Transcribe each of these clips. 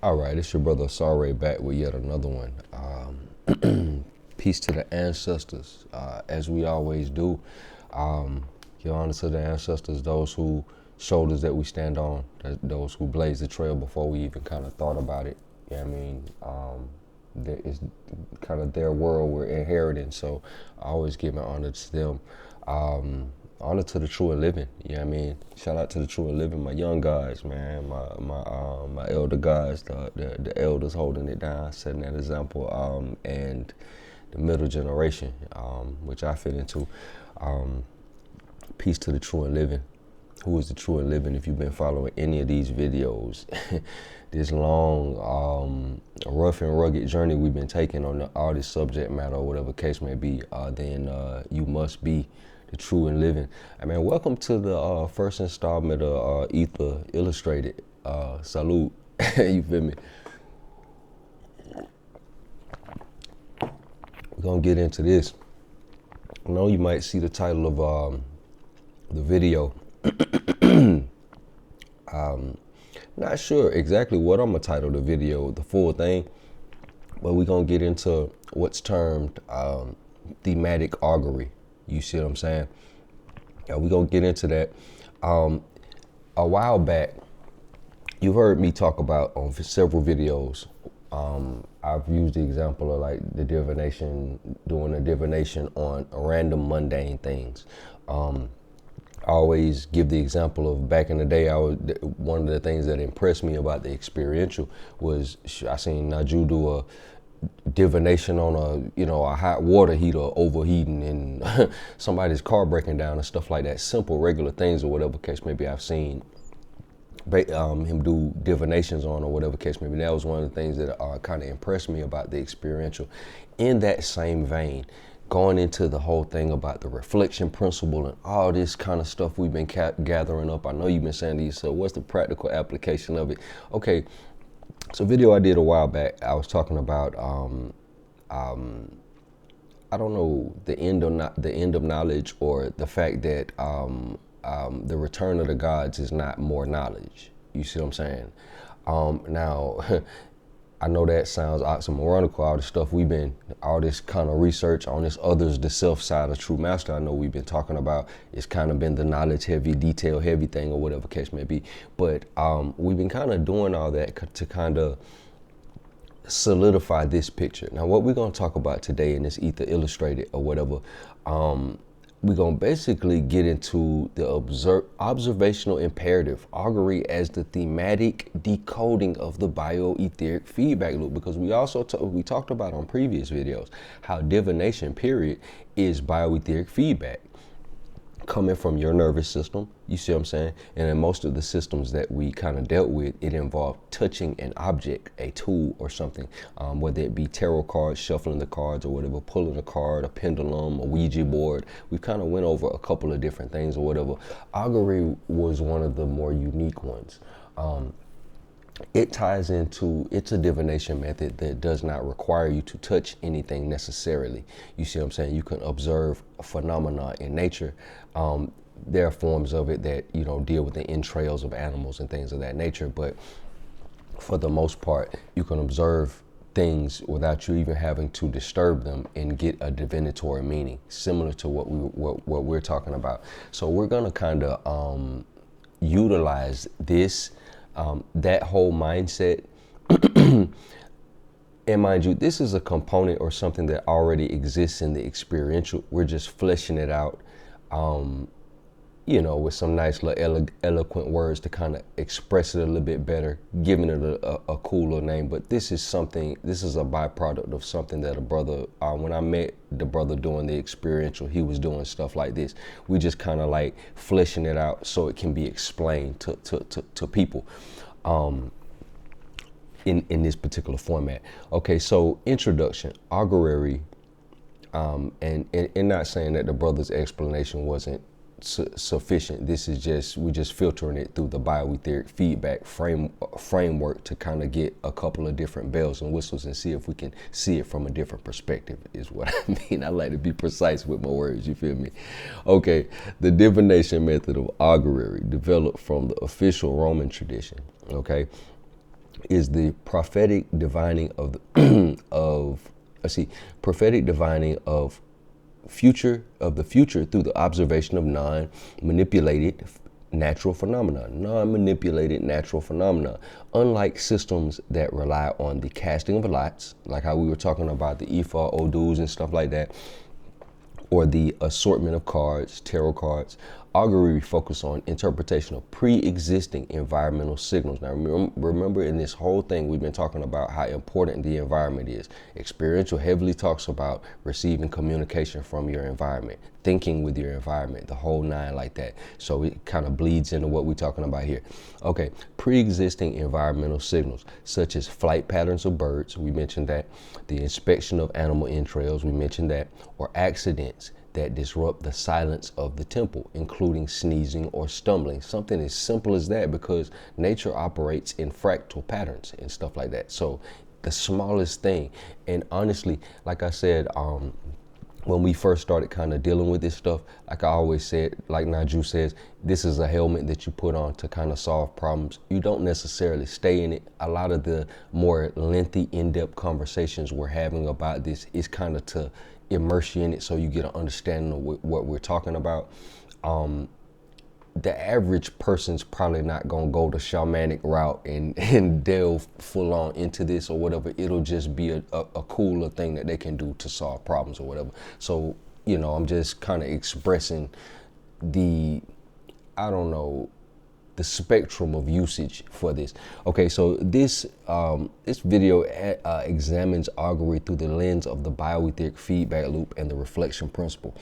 All right, it's your brother Sorry back with yet another one. Peace to the ancestors, as we always do. Give honor to the ancestors, those who shoulders that we stand on, those who blazed the trail before we even kind of thought about it. Yeah, I mean, it's kind of their world we're inheriting, so I always give my honor to them. Honor to the true and living. You know what I mean? Shout out to the true and living, my young guys, man, my elder guys, the elders holding it down, setting that example, and the middle generation, which I fit into. Peace to the true and living. Who is the true and living? If you've been following any of these videos, this long, rough and rugged journey we've been taking on all this subject matter, or whatever case may be, then you must be the true and living. I mean, welcome to the first installment of Ether Illustrated. Salute. You feel me? We're gonna get into this. I know you might see the title of the video. Not sure exactly what I'm gonna title the video, the full thing, but we're gonna get into what's termed thematic augury. You see what I'm saying? Yeah, we're gonna get into that. A while back, you've heard me talk about on several videos. I've used the example of like the divination, doing a divination on random mundane things. I always give the example of back in the day. One of the things that impressed me about the experiential was I seen Naju do a divination on a hot water heater overheating and somebody's car breaking down and stuff like that. Simple, regular things or whatever case maybe I've seen him do divinations on or whatever case maybe. That was one of the things that kind of impressed me about the experiential. In that same vein, going into the whole thing about the reflection principle and all this kind of stuff we've been gathering up. I know you've been saying to yourself, what's the practical application of it? Okay, so a video I did a while back, I was talking about, I don't know, the end of knowledge, or the fact that the return of the gods is not more knowledge. You see what I'm saying? Now, I know that sounds oxymoronical, all the stuff all this kind of research on this others, the self side of true master, I know we've been talking about. It's kind of been the knowledge heavy, detail heavy thing or whatever case may be. But we've been kind of doing all that to kind of solidify this picture. Now, what we're going to talk about today in this Ether Illustrated or whatever, we're going to basically get into the observational imperative, Augury, as the thematic decoding of the Bio-Aetheric Feedback Loop, because we also we talked about on previous videos how divination, period, is Bio-Aetheric feedback coming from your nervous system. You see what I'm saying? And in most of the systems that we kind of dealt with, it involved touching an object, a tool or something, whether it be tarot cards, shuffling the cards or whatever, pulling a card, a pendulum, a Ouija board. We kind of went over a couple of different things or whatever. Augury was one of the more unique ones. It ties into, it's a divination method that does not require you to touch anything necessarily. You see what I'm saying? You can observe a phenomena in nature. There are forms of it that, deal with the entrails of animals and things of that nature. But for the most part, you can observe things without you even having to disturb them and get a divinatory meaning, similar to what we're talking about. So we're going to kind of utilize this, that whole mindset. And mind you, this is a component or something that already exists in the experiential. We're just fleshing it out, with some nice little eloquent words to kind of express it a little bit better, giving it a cooler name. But this is a byproduct of something that a brother, when I met the brother doing the experiential, he was doing stuff like this. We just kind of like fleshing it out so it can be explained to people. In this particular format. Okay, so introduction, Augury, and not saying that the brother's explanation wasn't sufficient. This is we just filtering it through the Bio-Aetheric feedback framework to kind of get a couple of different bells and whistles and see if we can see it from a different perspective, is what I mean. I like to be precise with my words, you feel me? Okay, the divination method of Augury developed from the official Roman tradition, okay? is the prophetic divining of the prophetic divining of the future through the observation of non-manipulated natural phenomena. Non-manipulated natural phenomena. Unlike systems that rely on the casting of lots, like how we were talking about the Ifa, Odus, and stuff like that, or the assortment of cards, tarot cards, Augury focus on interpretation of pre-existing environmental signals. Now remember in this whole thing we've been talking about how important the environment is. Experiential heavily talks about receiving communication from your environment, thinking with your environment, the whole nine like that. So it kind of bleeds into what we're talking about here. Okay, pre-existing environmental signals such as flight patterns of birds, we mentioned that, the inspection of animal entrails, we mentioned that, or accidents that disrupt the silence of the temple, including sneezing or stumbling. Something as simple as that, because nature operates in fractal patterns and stuff like that. So the smallest thing, and honestly, like I said, when we first started kind of dealing with this stuff, like I always said, like Naju says, this is a helmet that you put on to kind of solve problems. You don't necessarily stay in it. A lot of the more lengthy, in-depth conversations we're having about this is kind of to immerse you in it so you get an understanding of what we're talking about. The average person's probably not gonna go the shamanic route and delve full on into this or whatever. It'll just be a cooler thing that they can do to solve problems or whatever. So, you know, I'm just kind of expressing the, I don't know, the spectrum of usage for this. Okay, so this video examines Augury through the lens of the Bio-Aetheric Feedback Loop and the reflection principle.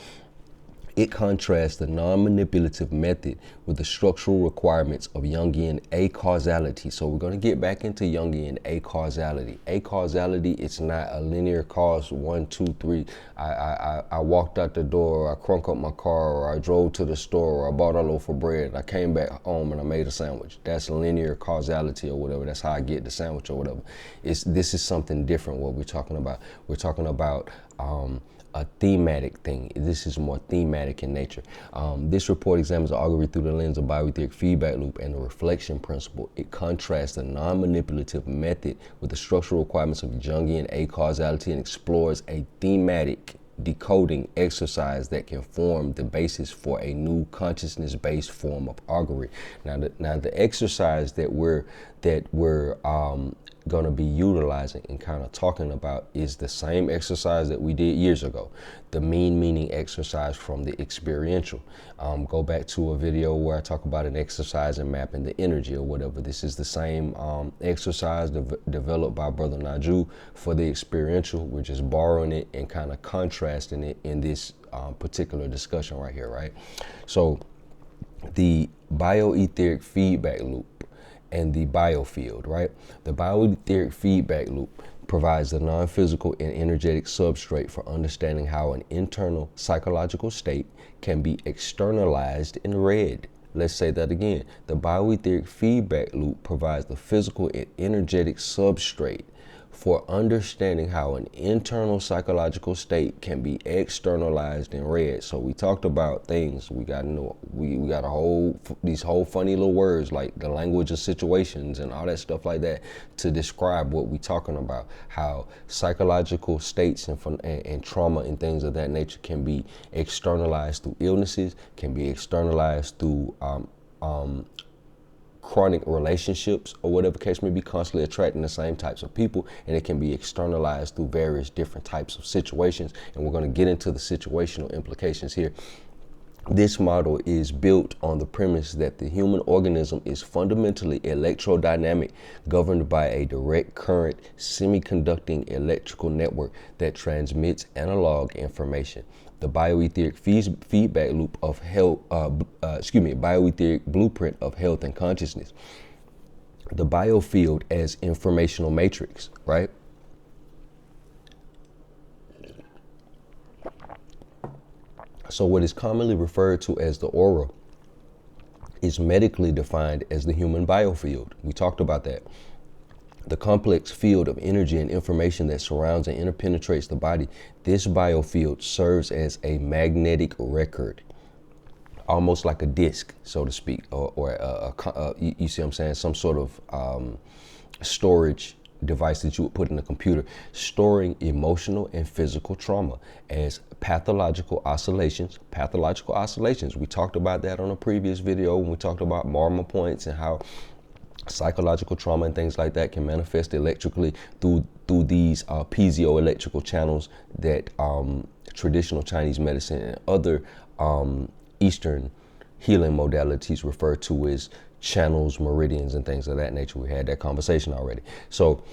It contrasts the non-manipulative method with the structural requirements of Jungian acausality. So we're going to get back into Jungian acausality. Acausality, it's not a linear cause, 1, 2, 3. I walked out the door, or I crunk up my car, or I drove to the store, or I bought a loaf of bread, I came back home and I made a sandwich. That's linear causality or whatever. That's how I get the sandwich or whatever. This is something different what we're talking about. We're talking about a thematic thing. This is more thematic in nature. This report examines Augury through the lens of Bio-Aetheric Feedback Loop and the reflection principle. It contrasts the non-manipulative method with the structural requirements of Jungian acausality and explores a thematic decoding exercise that can form the basis for a new consciousness-based form of Augury. Now the exercise that we're going to be utilizing and kind of talking about is the same exercise that we did years ago, the meaning exercise from the experiential. Go back to a video where I talk about an exercise and mapping the energy or whatever. This is the same exercise developed by Brother Naju for the experiential. We're just borrowing it and kind of contrasting it in this particular discussion right here, right? So the Bio-Aetheric Feedback Loop and the biofield, right? The Bio-Aetheric Feedback Loop provides the non-physical and energetic substrate for understanding how an internal psychological state can be externalized and read. Let's say that again. The Bio-Aetheric Feedback Loop provides the physical and energetic substrate for understanding how an internal psychological state can be externalized and read. So we talked about things. We got to know. We got these whole funny little words like the language of situations and all that stuff like that to describe what we're talking about. How psychological states and trauma and things of that nature can be externalized through illnesses, can be externalized through chronic relationships or whatever case may be, constantly attracting the same types of people, and it can be externalized through various different types of situations, and we're going to get into the situational implications here. This model is built on the premise that the human organism is fundamentally electrodynamic, governed by a direct current semiconducting electrical network that transmits analog information. The Bio-Aetheric Feedback Loop of health, Bio-Aetheric Blueprint of Health and Consciousness. The biofield as informational matrix, right? So what is commonly referred to as the aura is medically defined as the human biofield. We talked about that. The complex field of energy and information that surrounds and interpenetrates the body. This biofield serves as a magnetic record, almost like a disc, so to speak, or you see what I'm saying? Some sort of storage device that you would put in a computer, storing emotional and physical trauma as pathological oscillations. Pathological oscillations, we talked about that on a previous video when we talked about Marmor points and how psychological trauma and things like that can manifest electrically through these piezoelectrical channels that traditional Chinese medicine and other Eastern healing modalities refer to as channels, meridians, and things of that nature. We had that conversation already. So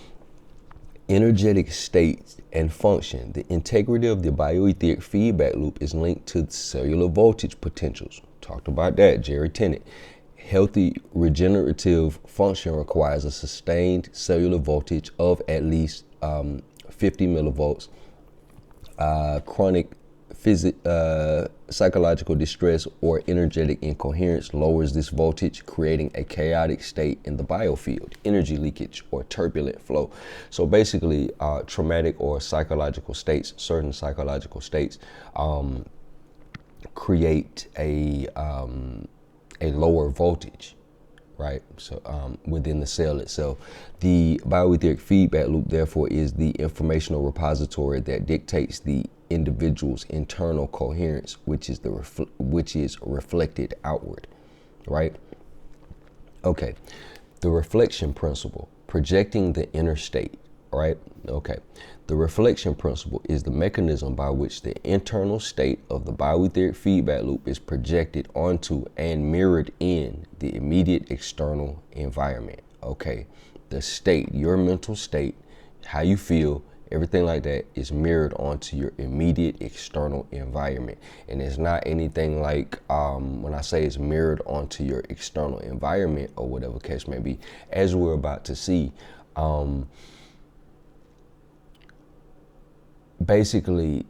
energetic states and function. The integrity of the bioetheric feedback loop is linked to cellular voltage potentials. Talked about that, Jerry Tennant. Healthy regenerative function requires a sustained cellular voltage of at least 50 millivolts. Chronic psychological distress or energetic incoherence lowers this voltage, creating a chaotic state in the biofield, energy leakage, or turbulent flow. So basically, traumatic or psychological states, certain psychological states, create a lower voltage, right? So within the cell itself. The bioetheric feedback loop, therefore, is the informational repository that dictates the individual's internal coherence, which is reflected outward, right? Okay, the reflection principle, projecting the inner state, right? Okay, the reflection principle is the mechanism by which the internal state of the bioetheric feedback loop is projected onto and mirrored in the immediate external environment. Okay, the state, your mental state, how you feel, everything like that is mirrored onto your immediate external environment. And it's not anything like, when I say it's mirrored onto your external environment or whatever case may be, as we're about to see, basically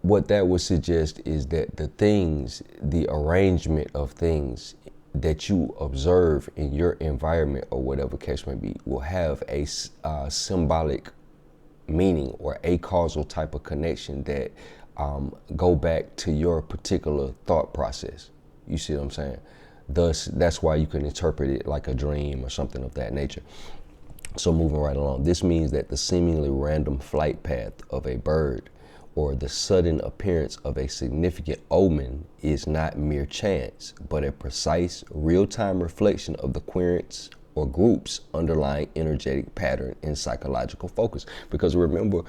what that would suggest is that the arrangement of things that you observe in your environment or whatever case may be will have a symbolic meaning or a causal type of connection that go back to your particular thought process. You see what I'm saying? Thus, that's why you can interpret it like a dream or something of that nature. So moving right along, this means that the seemingly random flight path of a bird or the sudden appearance of a significant omen is not mere chance, but a precise real-time reflection of the querents or group's underlying energetic pattern and psychological focus. Because remember,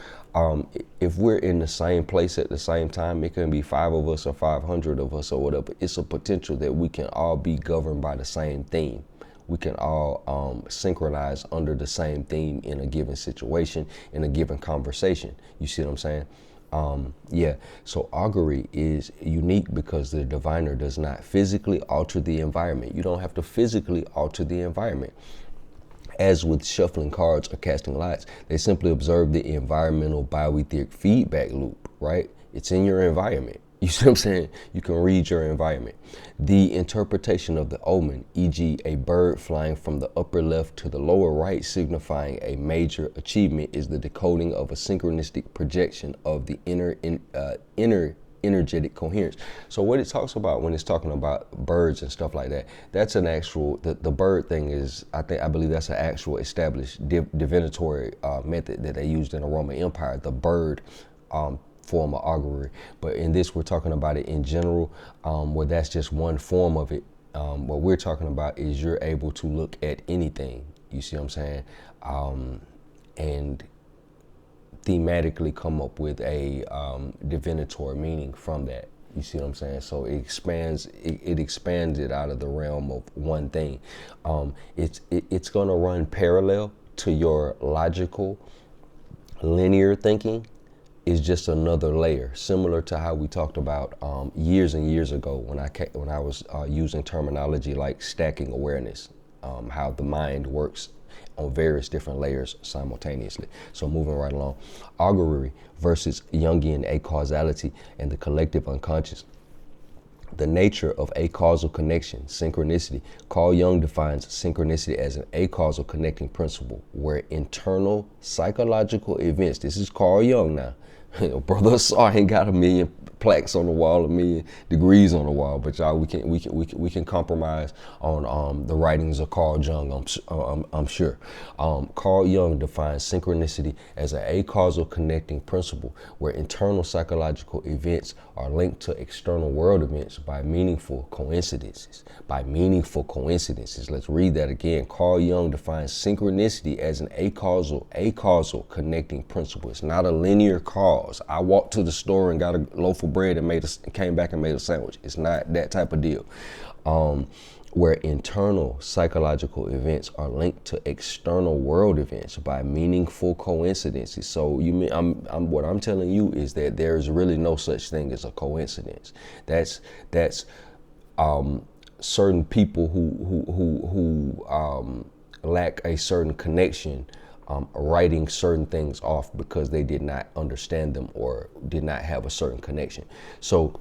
if we're in the same place at the same time, it can be 5 of us or 500 of us or whatever. It's a potential that we can all be governed by the same theme. We can all synchronize under the same theme in a given situation, in a given conversation. You see what I'm saying? Yeah, so augury is unique because the diviner does not physically alter the environment. You don't have to physically alter the environment. As with shuffling cards or casting lots, they simply observe the environmental bioetheric feedback loop, right? It's in your environment. You see what I'm saying? You can read your environment. The interpretation of the omen, e.g. a bird flying from the upper left to the lower right signifying a major achievement, is the decoding of a synchronistic projection of the inner energetic coherence. So what it talks about when it's talking about birds and stuff like that, that's an actual, the bird thing is, I believe that's an actual established divinatory method that they used in the Roman Empire, the bird form of augury. But in this, we're talking about it in general, where that's just one form of it. What we're talking about is you're able to look at anything, you see what I'm saying, and thematically come up with a divinatory meaning from that. You see what I'm saying? So it expands it out of the realm of one thing. It's going to run parallel to your logical, linear thinking. Is just another layer, similar to how we talked about years and years ago when I was using terminology like stacking awareness, how the mind works on various different layers simultaneously. So moving right along, Augury versus Jungian acausality and the collective unconscious. The nature of acausal connection, synchronicity. Carl Jung defines synchronicity as an acausal connecting principle where internal psychological events, this is Carl Jung now, Brother Assar ain't got a million plaques on the wall, a million degrees on the wall, but y'all, we can compromise on the writings of Carl Jung. I'm sure. Carl Jung defines synchronicity as an acausal connecting principle where internal psychological events are linked to external world events by meaningful coincidences. By meaningful coincidences. Let's read that again. Carl Jung defines synchronicity as an acausal connecting principle. It's not a linear cause. I walked to the store and got a loaf of bread and came back and made a sandwich. It's not that type of deal. Where internal psychological events are linked to external world events by meaningful coincidences. So what I'm telling you is that there's really no such thing as a coincidence. That's certain people who lack a certain connection writing certain things off because they did not understand them or did not have a certain connection. So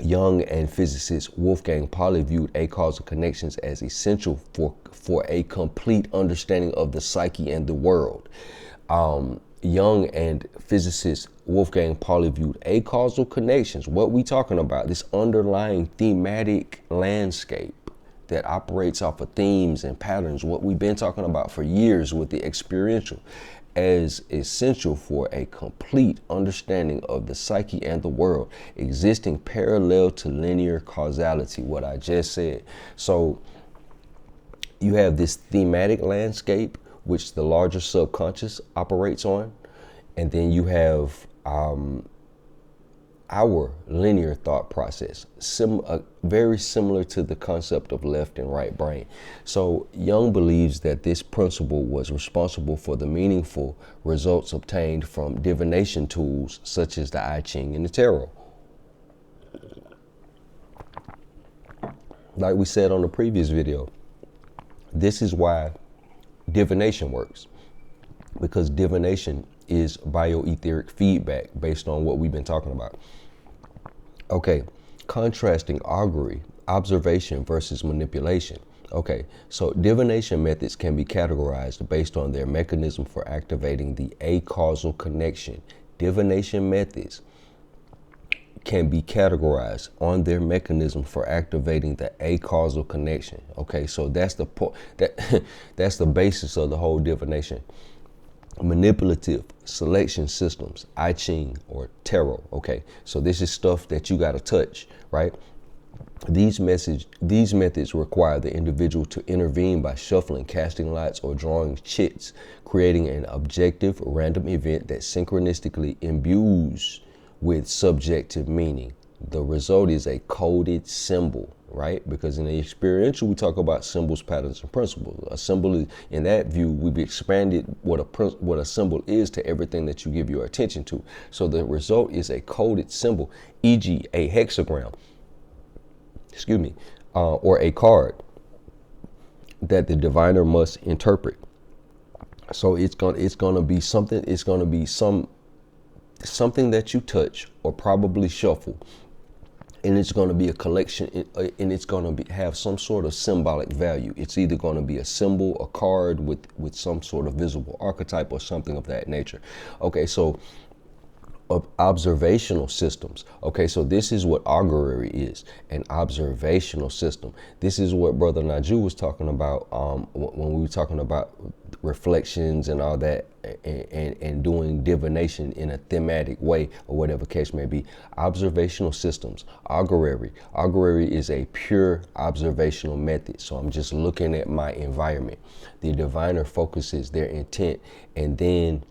Jung and physicist Wolfgang Pauli viewed acausal connections as essential for a complete understanding of the psyche and the world. Jung and physicist Wolfgang Pauli viewed acausal connections, what we talking about, this underlying thematic landscape that operates off of themes and patterns, what we've been talking about for years with the experiential, as essential for a complete understanding of the psyche and the world, existing parallel to linear causality, what I just said. So you have this thematic landscape, which the larger subconscious operates on, and then you have our linear thought process, very similar to the concept of left and right brain. So Jung believes that this principle was responsible for the meaningful results obtained from divination tools such as the I Ching and the tarot. Like we said on the previous video, this is why divination works, because divination is bio-etheric feedback based on what we've been talking about. Okay, contrasting augury, observation versus manipulation. Okay, so divination methods can be categorized based on their mechanism for activating the acausal connection. Divination methods can be categorized on their mechanism for activating the acausal connection. Okay, so that's the that's the basis of the whole divination. Manipulative selection systems, I Ching or tarot. Okay, so this is stuff that you got to touch, right? These methods require the individual to intervene by shuffling, casting lots, or drawing chits, creating an objective random event that synchronistically imbues with subjective meaning. The result is a coded symbol, right? Because in the experiential, we talk about symbols, patterns, and principles. A symbol is, in that view, we've expanded what a symbol is to everything that you give your attention to. So the result is a coded symbol, e.g. a hexagram, or a card that the diviner must interpret. So it's gonna be something. It's gonna be something that you touch or probably shuffle. And it's going to be a collection, and it's going to have some sort of symbolic value. It's either going to be a symbol, a card with some sort of visible archetype or something of that nature. Okay, so observational systems. Okay, so this is what Augury is, an observational system. This is what Brother Naju was talking about when we were talking about reflections and all that, and doing divination in a thematic way, or whatever case may be. Observational systems, Augury. Augury is a pure observational method. So I'm just looking at my environment. The diviner focuses their intent, and then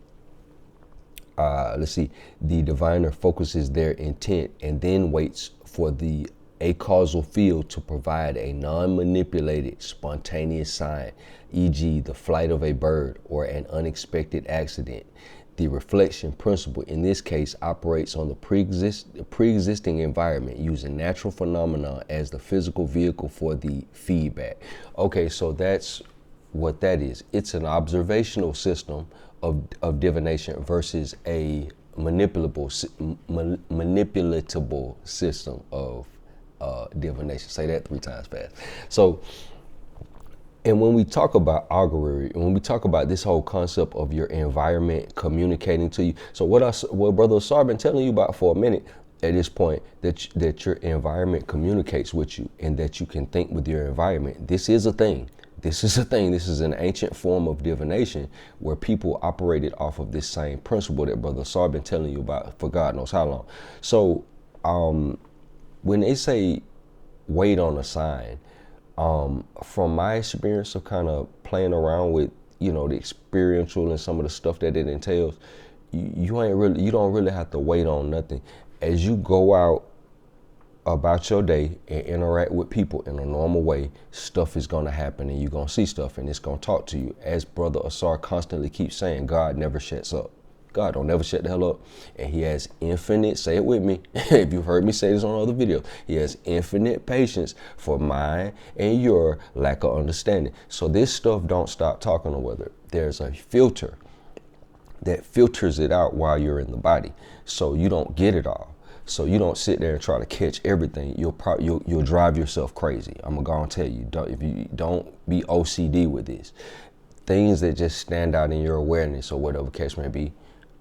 the diviner focuses their intent and then waits for the acausal field to provide a non-manipulated spontaneous sign, e.g. the flight of a bird or an unexpected accident. The reflection principle in this case operates on the pre-existing environment, using natural phenomena as the physical vehicle for the feedback. Okay, so that's what that is. It's an observational system of divination versus a manipulatable system of divination. Say that 3 times fast. So And when we talk about Augury, when we talk about this whole concept of your environment communicating to you, so what Brother Asar been telling you about for a minute at this point, that your environment communicates with you and that you can think with your environment. This is a thing. This is a thing. This is an ancient form of divination where people operated off of this same principle that Brother Asar been telling you about for God knows how long. So when they say wait on a sign, from my experience of kind of playing around with, the experiential and some of the stuff that it entails, you don't really have to wait on nothing. As you go out about your day and interact with people in a normal way, stuff is going to happen and you're going to see stuff and it's going to talk to you. As Brother Asar constantly keeps saying, God never shuts up. God don't never shut the hell up. And he has infinite, say it with me, if you've heard me say this on other videos, he has infinite patience for mine and your lack of understanding. So this stuff don't stop talking to whether there's a filter that filters it out while you're in the body. So you don't get it all. So you don't sit there and try to catch everything. You'll drive yourself crazy. I'm gonna tell you, if you don't be OCD with this. Things that just stand out in your awareness or whatever case may be,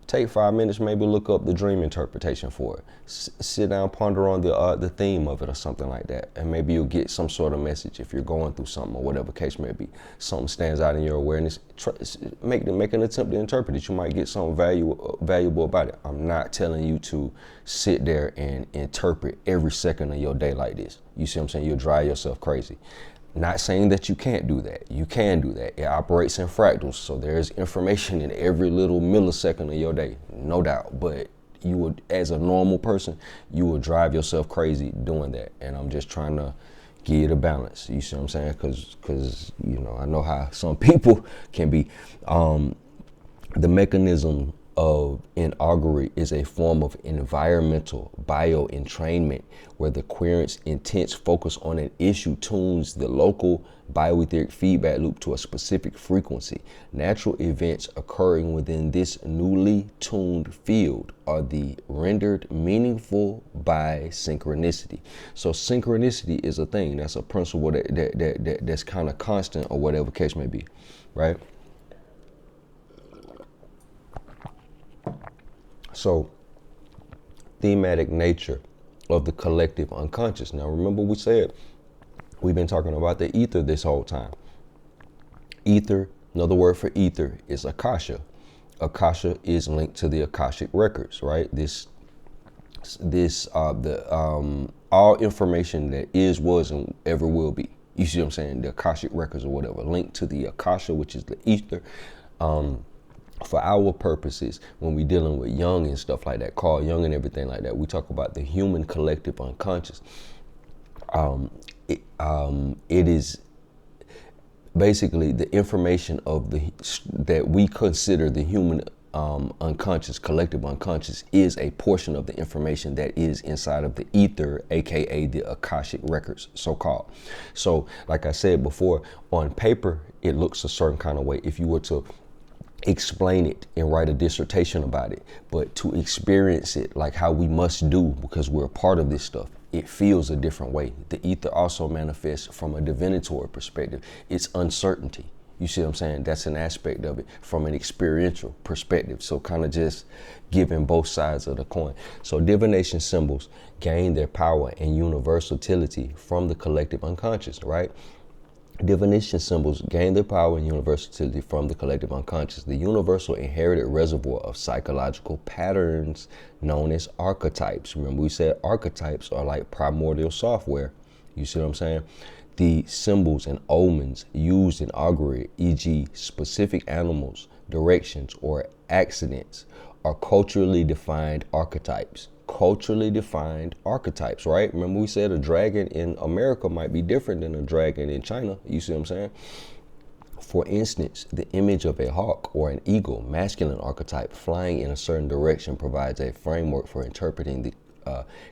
take 5 minutes, maybe look up the dream interpretation for it. Sit down, ponder on the theme of it or something like that. And maybe you'll get some sort of message if you're going through something or whatever case may be. Something stands out in your awareness. Make an attempt to interpret it. You might get something valuable about it. I'm not telling you to sit there and interpret every second of your day like this. You see what I'm saying? You'll drive yourself crazy. Not saying that you can't do that. You can do that. It operates in fractals, so there's information in every little millisecond of your day, no doubt. But you would, as a normal person, you would drive yourself crazy doing that. And I'm just trying to give you the balance. You see what I'm saying? Because I know how some people can be. The mechanism in Augury is a form of environmental bio-entrainment where the querent's intense focus on an issue tunes the local bio-etheric feedback loop to a specific frequency. Natural events occurring within this newly tuned field are rendered meaningful by synchronicity. So synchronicity is a thing. That's a principle that's kind of constant or whatever case may be, right? So, thematic nature of the collective unconscious. Now, remember we said we've been talking about the ether this whole time. Ether, another word for ether is akasha. Akasha is linked to the Akashic records, right? All information that is, was, and ever will be. You see what I'm saying? The Akashic records or whatever, linked to the akasha, which is the ether. For our purposes, when we're dealing with Jung and stuff like that, Carl Jung and everything like that, we talk about the human collective unconscious. It is basically the information of that we consider the human unconscious, collective unconscious, is a portion of the information that is inside of the ether, aka the Akashic records, so-called. So, like I said before, on paper, it looks a certain kind of way. If you were to explain it and write a dissertation about it, but to experience it like how we must do because we're a part of this stuff, it feels a different way. The ether also manifests from a divinatory perspective. It's uncertainty. You see what I'm saying? That's an aspect of it from an experiential perspective. So kind of just giving both sides of the coin. So divination symbols gain their power and universality from the collective unconscious, right? Divination symbols gain their power and universality from the collective unconscious, the universal inherited reservoir of psychological patterns known as archetypes. Remember, we said archetypes are like primordial software. You see what I'm saying? The symbols and omens used in Augury, e.g. specific animals, directions, or accidents, are culturally defined archetypes. Culturally defined archetypes, right? Remember we said a dragon in America might be different than a dragon in China. You see what I'm saying? For instance, the image of a hawk or an eagle, masculine archetype, flying in a certain direction provides a framework for interpreting the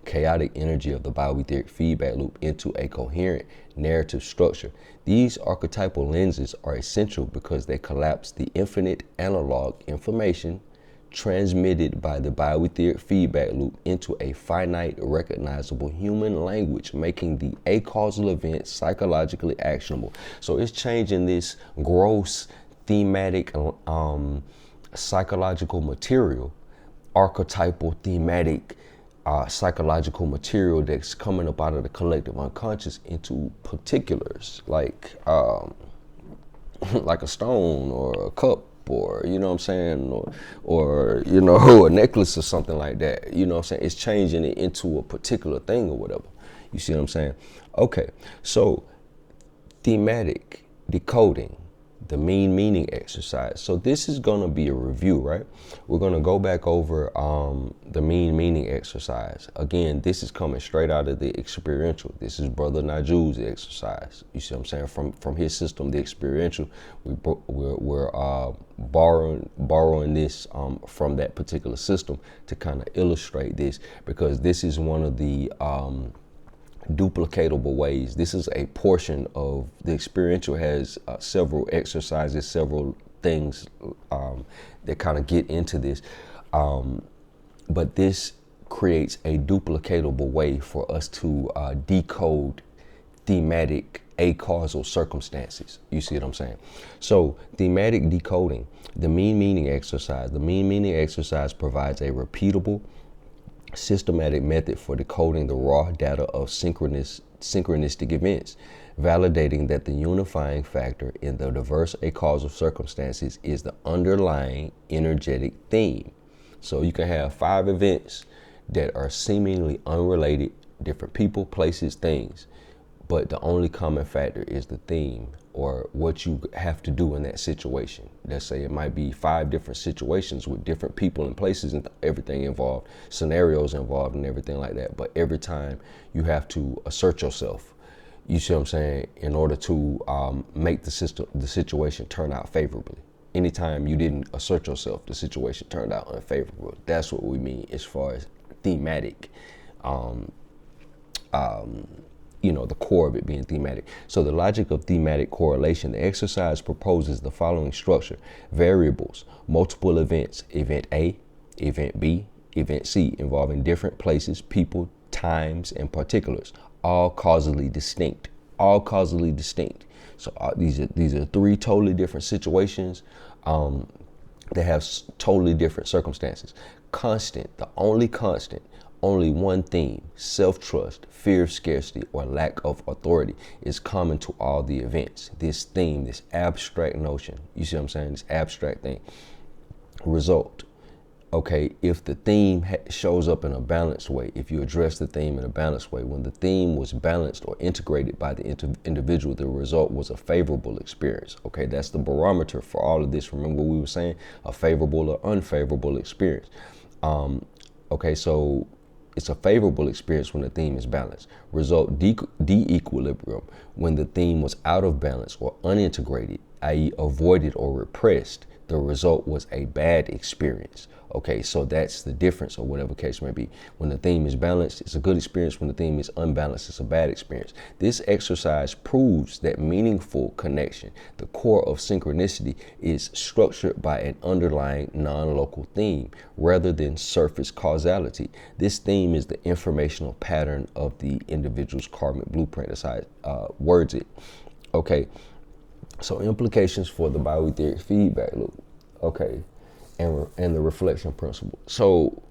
chaotic energy of the bio-etheric feedback loop into a coherent narrative structure. These archetypal lenses are essential because they collapse the infinite analog information transmitted by the Bio-Aetheric Feedback Loop into a finite, recognizable human language, making the acausal event psychologically actionable. So it's changing this gross thematic psychological material, archetypal thematic psychological material that's coming up out of the collective unconscious into particulars, like like a stone or a cup, or you know what I'm saying, or you know, a necklace or something like that. You know what I'm saying? It's changing it into a particular thing or whatever. You see what I'm saying? Okay, so thematic decoding, the meaning exercise. So this is going to be a review, right? We're going to go back over the meaning exercise. Again, this is coming straight out of the experiential. This is Brother Naju's exercise. You see what I'm saying? From his system, the experiential, we're borrowing this from that particular system to kind of illustrate this, because this is one of the duplicatable ways. This is a portion of the experiential, has several exercises, several things that kind of get into this, but this creates a duplicatable way for us to decode thematic acausal circumstances. You see what I'm saying? So thematic decoding, the meaning exercise. The meaning exercise provides a repeatable, systematic method for decoding the raw data of synchronistic events, validating that the unifying factor in the diverse acausal circumstances is the underlying energetic theme. So you can have 5 events that are seemingly unrelated, different people, places, things, but the only common factor is the theme, or what you have to do in that situation. Let's say it might be 5 different situations with different people and places and everything involved, scenarios involved and everything like that. But every time you have to assert yourself, you see what I'm saying, in order to make the situation turn out favorably. Anytime you didn't assert yourself, the situation turned out unfavorable. That's what we mean as far as thematic, you know, the core of it being thematic. So the logic of thematic correlation, the exercise proposes the following structure: variables, multiple events, event A, event B, event C, involving different places, people, times, and particulars, all causally distinct, So these are 3 totally different situations that have totally different circumstances. Constant, the only constant, only one theme: self-trust, fear of scarcity, or lack of authority, is common to all the events. This theme, this abstract notion, you see what I'm saying, this abstract thing. Result, okay, if the theme shows up in a balanced way, if you address the theme in a balanced way, when the theme was balanced or integrated by the individual, the result was a favorable experience. Okay, that's the barometer for all of this. Remember what we were saying, a favorable or unfavorable experience. Okay, so it's a favorable experience when the theme is balanced. Result, de-equilibrium, when the theme was out of balance or unintegrated, i.e. avoided or repressed, the result was a bad experience. Okay, so that's the difference, or whatever case may be. When the theme is balanced, it's a good experience. When the theme is unbalanced, it's a bad experience. This exercise proves that meaningful connection, the core of synchronicity, is structured by an underlying non-local theme rather than surface causality. This theme is the informational pattern of the individual's karmic blueprint, as I words it. Okay, so implications for the Bio-Aetheric Feedback Loop. Okay. And the reflection principle. So,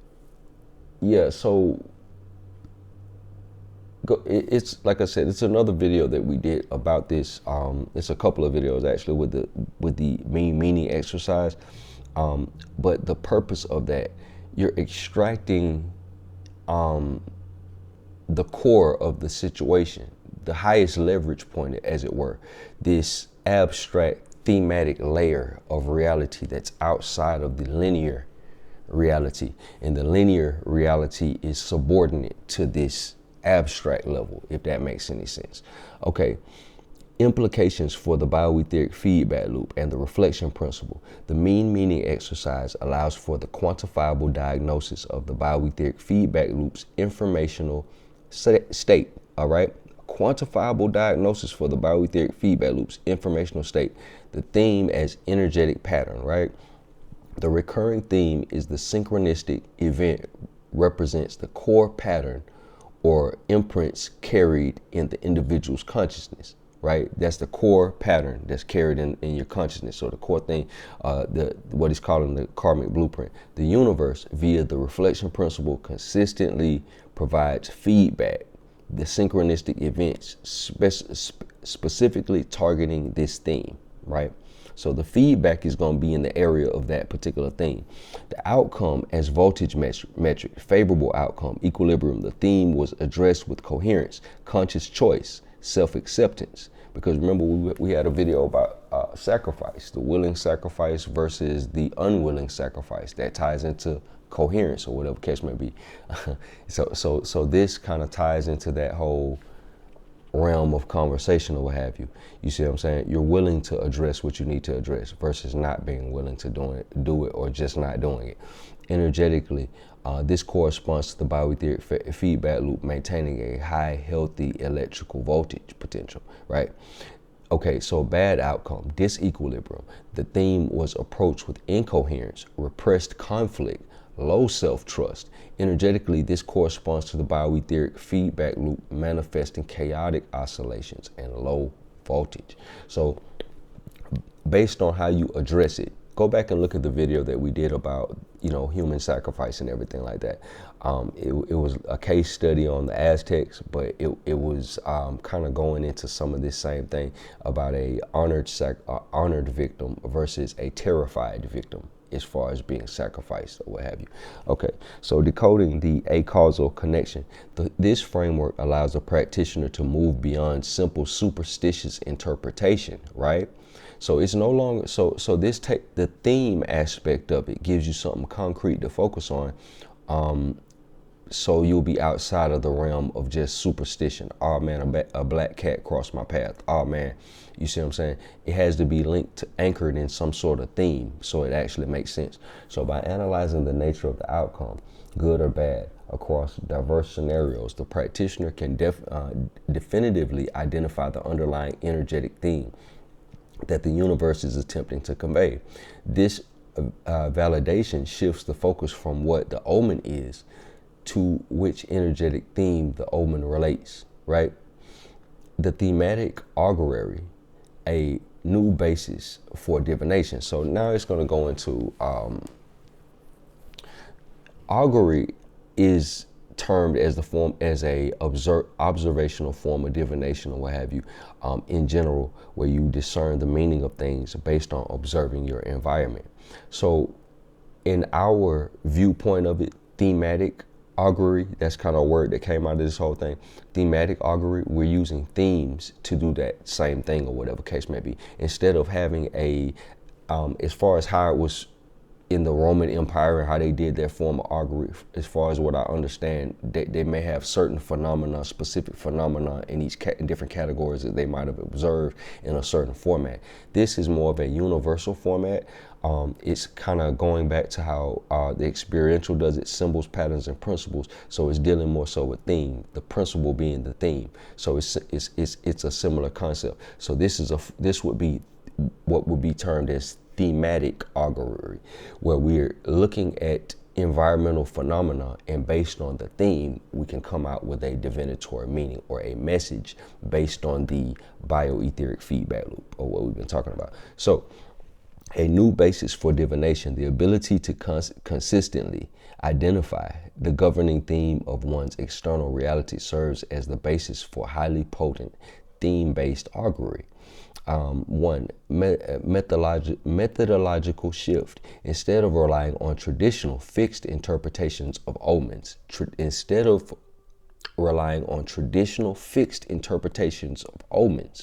yeah, so it's like I said, it's another video that we did about this. It's a couple of videos actually with the meaning exercise. But the purpose of that, you're extracting the core of the situation, the highest leverage point, as it were, this abstract thematic layer of reality that's outside of the linear reality, and the linear reality is subordinate to this abstract level, if that makes any sense. Okay, implications for the Bio-Aetheric Feedback Loop and the reflection principle. The meaning exercise allows for the quantifiable diagnosis of the Bio-Aetheric Feedback Loop's informational state. All right, quantifiable diagnosis for the Bio-Aetheric Feedback Loop's informational state. The theme as energetic pattern, right? The recurring theme is the synchronistic event represents the core pattern or imprints carried in the individual's consciousness, right? That's the core pattern that's carried in your consciousness. So the core thing, what he's calling the karmic blueprint. The universe, via the reflection principle, consistently provides feedback. The synchronistic events specifically targeting this theme, right? So the feedback is going to be in the area of that particular theme. The outcome as voltage metric, favorable outcome, equilibrium. The theme was addressed with coherence, conscious choice, self-acceptance. Because remember, we had a video about sacrifice, the willing sacrifice versus the unwilling sacrifice. That ties into coherence or whatever case may be. So this kind of ties into that whole realm of conversation or what have you. You see what I'm saying? You're willing to address what you need to address versus not being willing to do it or just not doing it. Energetically, this corresponds to the Bio-Aetheric feedback loop, maintaining a high, healthy electrical voltage potential, right? Okay, so bad outcome, disequilibrium. The theme was approached with incoherence, repressed conflict, low self-trust. Energetically, this corresponds to the Bio-Aetheric feedback loop, manifesting chaotic oscillations and low voltage. So based on how you address it, go back and look at the video that we did about, human sacrifice and everything like that. It was a case study on the Aztecs, but it was kind of going into some of this same thing about a honored victim versus a terrified victim, as far as being sacrificed or what have you. Okay, so decoding the acausal connection. This framework allows a practitioner to move beyond simple superstitious interpretation, right? So it's no longer, the theme aspect of it gives you something concrete to focus on. So you'll be outside of the realm of just superstition. Oh man, a black cat crossed my path. Oh man, you see what I'm saying? It has to be anchored in some sort of theme so it actually makes sense. So by analyzing the nature of the outcome, good or bad, across diverse scenarios, the practitioner can definitively identify the underlying energetic theme that the universe is attempting to convey. This validation shifts the focus from what the omen is to which energetic theme the omen relates, right? The thematic augury, a new basis for divination. So now it's going to go into augury is termed as a observational form of divination or what have you, in general, where you discern the meaning of things based on observing your environment. So in our viewpoint of it, thematic augury, that's kind of a word that came out of this whole thing. Thematic augury, we're using themes to do that same thing or whatever case may be. Instead of having as far as how it was in the Roman Empire and how they did their form of augury, as far as what I understand, they may have certain phenomena, specific phenomena in different categories that they might have observed in a certain format. This is more of a universal format. It's kind of going back to how the experiential does it, symbols, patterns, and principles. So it's dealing more so with theme, the principle being the theme. So it's a similar concept. So this would be what would be termed as thematic augury, where we're looking at environmental phenomena, and based on the theme, we can come out with a divinatory meaning or a message based on the Bio-Aetheric feedback loop, or what we've been talking about. So a new basis for divination, the ability to consistently identify the governing theme of one's external reality, serves as the basis for highly potent theme-based augury. One, methodological shift. Instead of relying on traditional fixed interpretations of omens,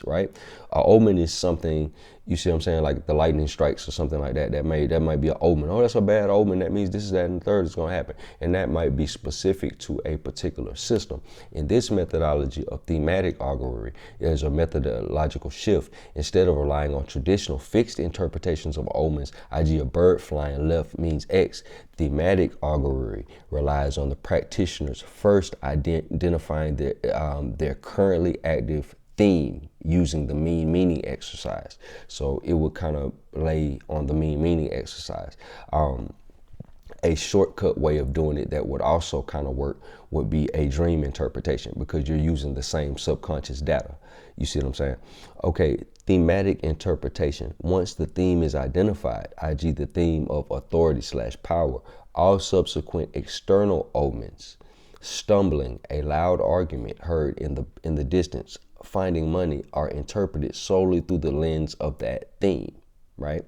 right? An omen is something, you see what I'm saying, like the lightning strikes or something like that. That might be an omen. Oh, that's a bad omen. That means this, is that, and the third is going to happen. And that might be specific to a particular system. In this methodology of thematic augury, there's a methodological shift. Instead of relying on traditional fixed interpretations of omens, i.e. a bird flying left means X, thematic augury relies on the practitioners first identifying their currently active theme using the mean meaning exercise. So it would kind of lay on the mean meaning exercise. A shortcut way of doing it that would also kind of work would be a dream interpretation, because you're using the same subconscious data. You see what I'm saying? Okay, thematic interpretation. Once the theme is identified, i.e. the theme of authority/power, all subsequent external omens, stumbling, a loud argument heard in the distance, finding money, are interpreted solely through the lens of that theme, right?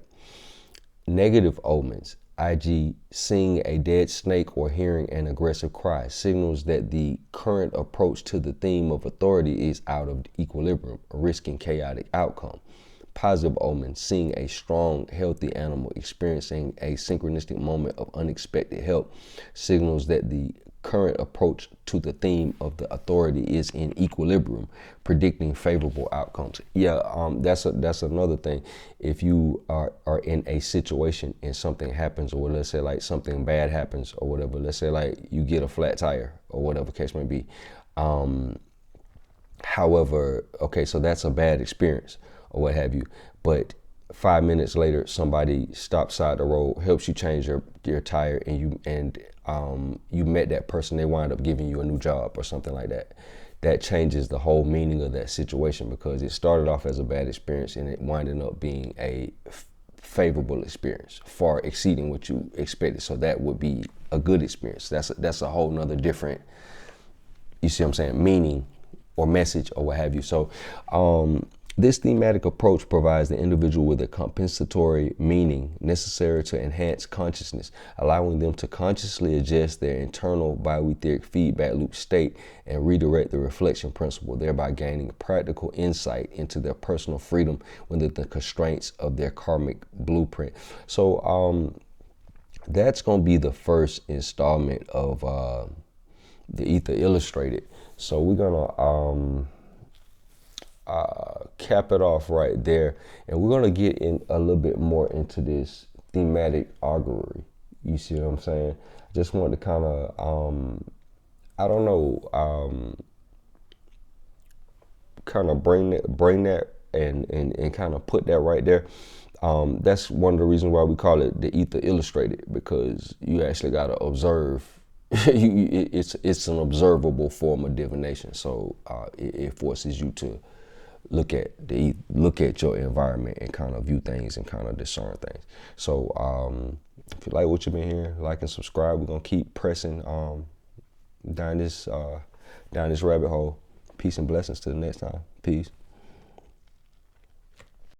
Negative omens, i.e. seeing a dead snake or hearing an aggressive cry, signals that the current approach to the theme of authority is out of equilibrium, risking chaotic outcome. Positive omens, seeing a strong, healthy animal experiencing a synchronistic moment of unexpected help, signals that the current approach to the theme of the authority is in equilibrium, predicting favorable outcomes. Yeah, that's another thing. If you are in a situation and something happens, or let's say like something bad happens or whatever, let's say like you get a flat tire or whatever case may be. However, okay, so that's a bad experience or what have you, but 5 minutes later, somebody stops side the road, helps you change your tire, and you met that person. They wind up giving you a new job or something like that. That changes the whole meaning of that situation, because it started off as a bad experience and it winded up being a favorable experience, far exceeding what you expected. So that would be a good experience. That's a whole nother different, you see what I'm saying, meaning or message or what have you. So this thematic approach provides the individual with a compensatory meaning necessary to enhance consciousness, allowing them to consciously adjust their internal bio-etheric feedback loop state and redirect the reflection principle, thereby gaining practical insight into their personal freedom within the constraints of their karmic blueprint. So that's going to be the first installment of the Ether Illustrated. So we're going to cap it off right there, and we're going to get in a little bit more into this thematic augury. You see what I'm saying? I just wanted to kind of I don't know, kind of bring that and kind of put that right there. That's one of the reasons why we call it the Ether Illustrated, because you actually got to observe. It's an observable form of divination, so it forces you to look at your environment and kind of view things and kind of discern things. So if you like what you've been hearing, like and subscribe. We're gonna keep pressing down this rabbit hole. Peace and blessings to the next time. Peace.